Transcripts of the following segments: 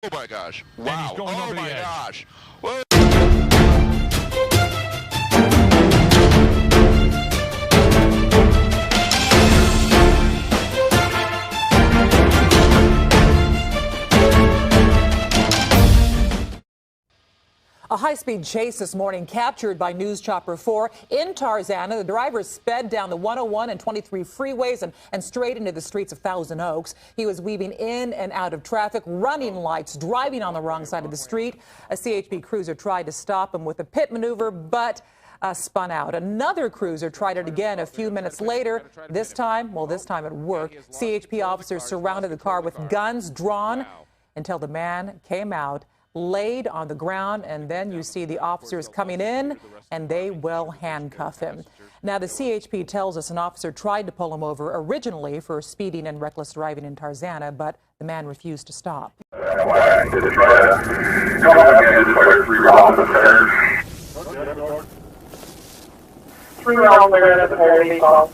Oh my gosh. Wow. Oh my gosh. Whoa. A high-speed chase this morning captured by News Chopper 4 in Tarzana. The driver sped down the 101 and 23 freeways and straight into the streets of Thousand Oaks. He was weaving in and out of traffic, running lights, driving on the wrong side of the street. A CHP cruiser tried to stop him with a pit maneuver, but spun out. Another cruiser tried it again a few minutes later. This time it worked. CHP officers surrounded the car with guns drawn until the man came out, laid on the ground, and then you see the officers coming in and they will handcuff him. Now, the CHP tells us an officer tried to pull him over originally for speeding and reckless driving in Tarzana, but the man refused to stop. Three rounds there at the parody call.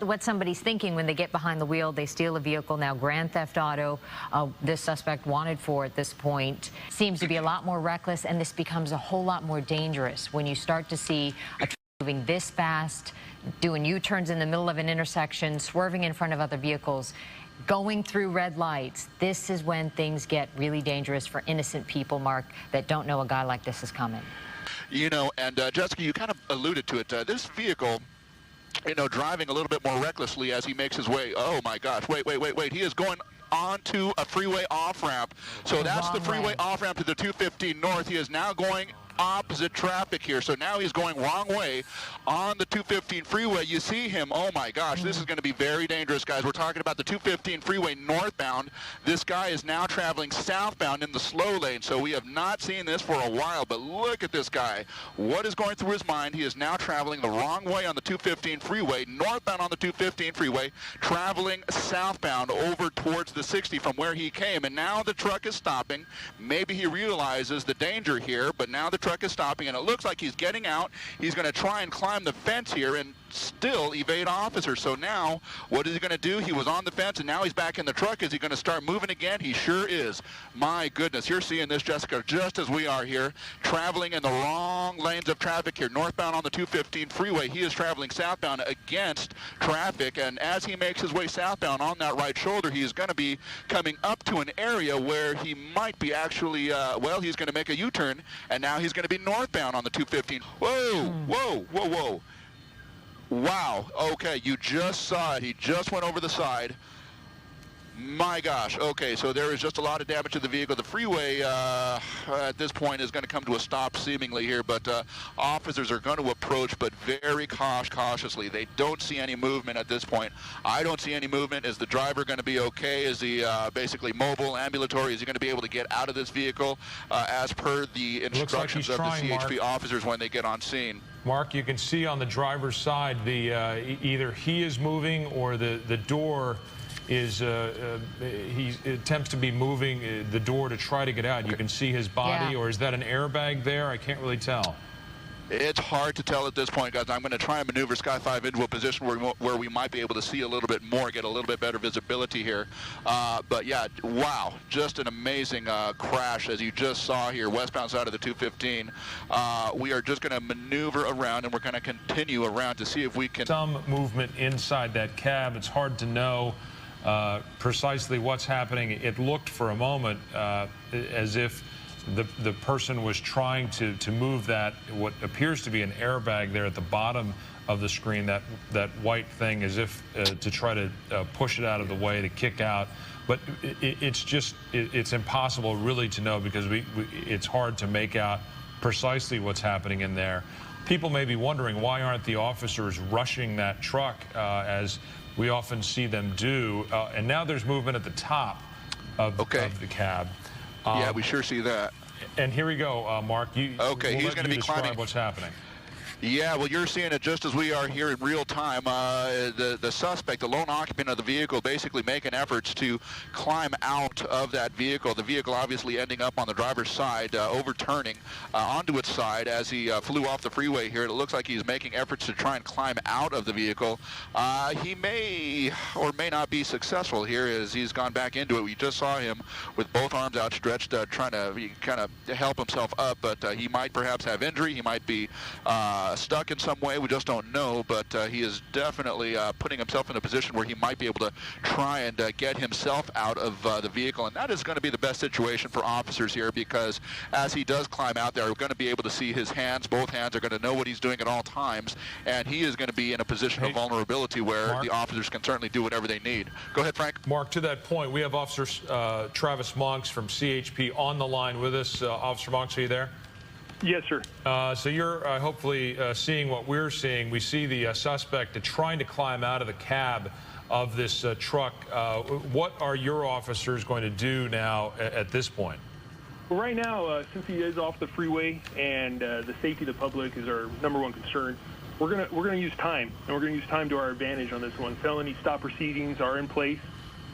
What somebody's thinking when they get behind the wheel, they steal a vehicle, now grand theft auto, this suspect wanted for at this point, seems to be a lot more reckless, and this becomes a whole lot more dangerous when you start to see a truck moving this fast, doing U-turns in the middle of an intersection, swerving in front of other vehicles, going through red lights. This is when things get really dangerous for innocent people, Mark, that don't know a guy like this is coming. You know, and Jessica, you kind of alluded to it. This vehicle, you know, driving a little bit more recklessly as he makes his way. Oh my gosh, wait. He is going onto a freeway off-ramp. So that's the freeway off-ramp to the 215 North. He is now going opposite traffic here. So now he's going wrong way on the 215 freeway. You see him. Oh my gosh, this is going to be very dangerous, guys. We're talking about the 215 freeway northbound. This guy is now traveling southbound in the slow lane. So we have not seen this for a while, but look at this guy. What is going through his mind? He is now traveling the wrong way on the 215 freeway, northbound on the 215 freeway, traveling southbound over towards the 60 from where he came. And now the truck is stopping. Maybe he realizes the danger here, but now the truck is stopping, and it looks like he's getting out. He's going to try and climb the fence here and still evade officers. So now, what is he going to do? He was on the fence, and now he's back in the truck. Is he going to start moving again? He sure is. My goodness, you're seeing this, Jessica, just as we are here, traveling in the wrong lanes of traffic here, northbound on the 215 freeway. He is traveling southbound against traffic, and as he makes his way southbound on that right shoulder, he is going to be coming up to an area where he might be actually, well, he's going to make a U-turn, and now he's going to be northbound on the 215. Whoa. Wow, okay, you just saw it. He just went over the side. My gosh, okay, so there is just a lot of damage to the vehicle. The freeway at this point is going to come to a stop seemingly here, but officers are going to approach, but very cautiously. They don't see any movement at this point. I don't see any movement. Is the driver going to be okay? Is he basically mobile, ambulatory? Is he going to be able to get out of this vehicle as per the instructions of the CHP officers when they get on scene? Mark, you can see on the driver's side, the either he is moving or the door is he attempts to be moving the door to try to get out. You can see his body, or is that an airbag there? I can't really tell. It's hard to tell at this point, guys. I'm going to try and maneuver Sky 5 into a position where we might be able to see a little bit more, get a little bit better visibility here. But yeah, wow, just an amazing crash as you just saw here, westbound side of the 215. We are just going to maneuver around, and we're going to continue around to see if we can... Some movement inside that cab. It's hard to know precisely what's happening. It looked for a moment as if the person was trying to move that, what appears to be an airbag there at the bottom of the screen, that white thing, as if to try to push it out of the way to kick out. But it's impossible really to know, because it's hard to make out precisely what's happening in there. People may be wondering, why aren't the officers rushing that truck as we often see them do? And now there's movement at the top of the cab. Yeah, we sure see that. And here we go, Mark. He's going to be climbing. What's happening? Yeah, well, you're seeing it just as we are here in real time. The suspect, the lone occupant of the vehicle, basically making efforts to climb out of that vehicle. The vehicle obviously ending up on the driver's side, overturning onto its side as he flew off the freeway here. It looks like he's making efforts to try and climb out of the vehicle. He may or may not be successful here as he's gone back into it. We just saw him with both arms outstretched, trying to kind of help himself up, but he might perhaps have injury. He might be stuck in some way. We just don't know, but he is definitely putting himself in a position where he might be able to try and get himself out of the vehicle, and that is going to be the best situation for officers here, because as he does climb out there, we're going to be able to see his hands. Both hands are going to know what he's doing at all times, and he is going to be in a position of vulnerability where Mark, the officers can certainly do whatever they need. Go ahead, Frank. Mark, to that point, we have Officer Travis Monks from CHP on the line with us. Officer Monks, are you there? Yes, sir. So you're hopefully seeing what we're seeing. We see the suspect trying to climb out of the cab of this truck. What are your officers going to do now at this point? Well, right now, since he is off the freeway and the safety of the public is our #1 concern, we're gonna use time, and we're gonna use time to our advantage on this one. Felony stop proceedings are in place.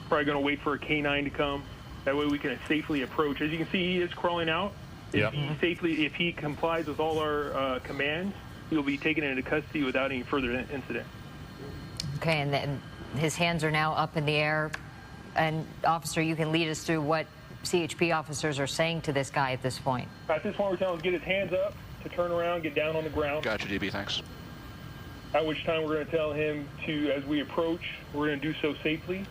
Probably gonna wait for a K9 to come. That way we can safely approach. As you can see, he is crawling out. Yep. If he complies with all our commands, he'll be taken into custody without any further incident. Okay, and then his hands are now up in the air. And, officer, you can lead us through what CHP officers are saying to this guy at this point. At this point, we're telling him to get his hands up, to turn around, get down on the ground. Gotcha, DB, thanks. At which time we're going to tell him to, as we approach, we're going to do so safely,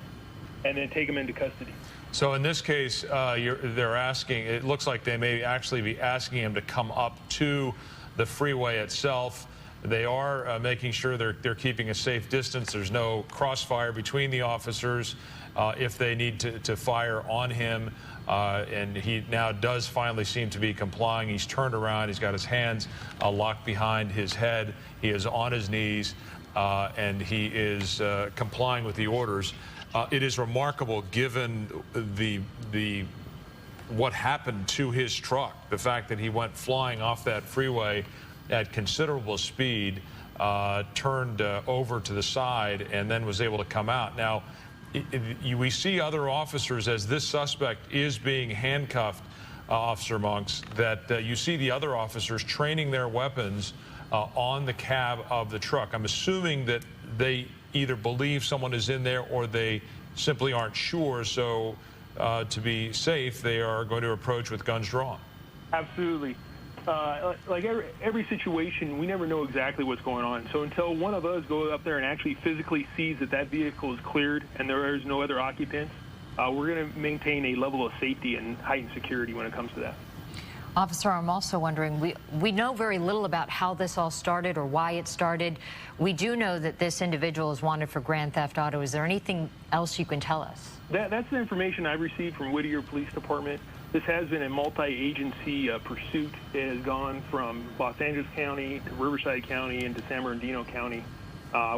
and then take him into custody. So in this case, they're asking, it looks like they may actually be asking him to come up to the freeway itself. They are making sure they're keeping a safe distance. There's no crossfire between the officers if they need to fire on him. And he now does finally seem to be complying. He's turned around. He's got his hands locked behind his head. He is on his knees, and he is complying with the orders. It is remarkable, given what happened to his truck, the fact that he went flying off that freeway at considerable speed, turned over to the side, and then was able to come out. Now, we see other officers, as this suspect is being handcuffed, Officer Monks, that you see the other officers training their weapons on the cab of the truck. I'm assuming that they either believe someone is in there or they simply aren't sure. So to be safe, they are going to approach with guns drawn. Absolutely. Like every situation, we never know exactly what's going on. So until one of us goes up there and actually physically sees that vehicle is cleared and there is no other occupants, we're going to maintain a level of safety and heightened security when it comes to that. Officer, I'm also wondering, we know very little about how this all started or why it started. We do know that this individual is wanted for grand theft auto. Is there anything else you can tell us? That's the information I've received from Whittier Police Department. This has been a multi-agency pursuit. It has gone from Los Angeles County to Riverside County and to San Bernardino County.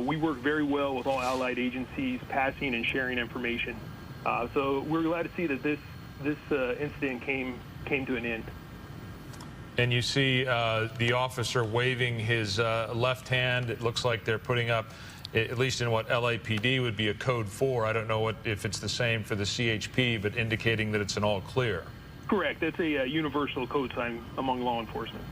We work very well with all allied agencies, passing and sharing information. So we're glad to see that this incident came to an end. And you see the officer waving his left hand. It looks like they're putting up at least in what LAPD would be a code 4. I don't know if it's the same for the CHP, but indicating that it's an all clear. Correct. It's a universal code sign among law enforcement.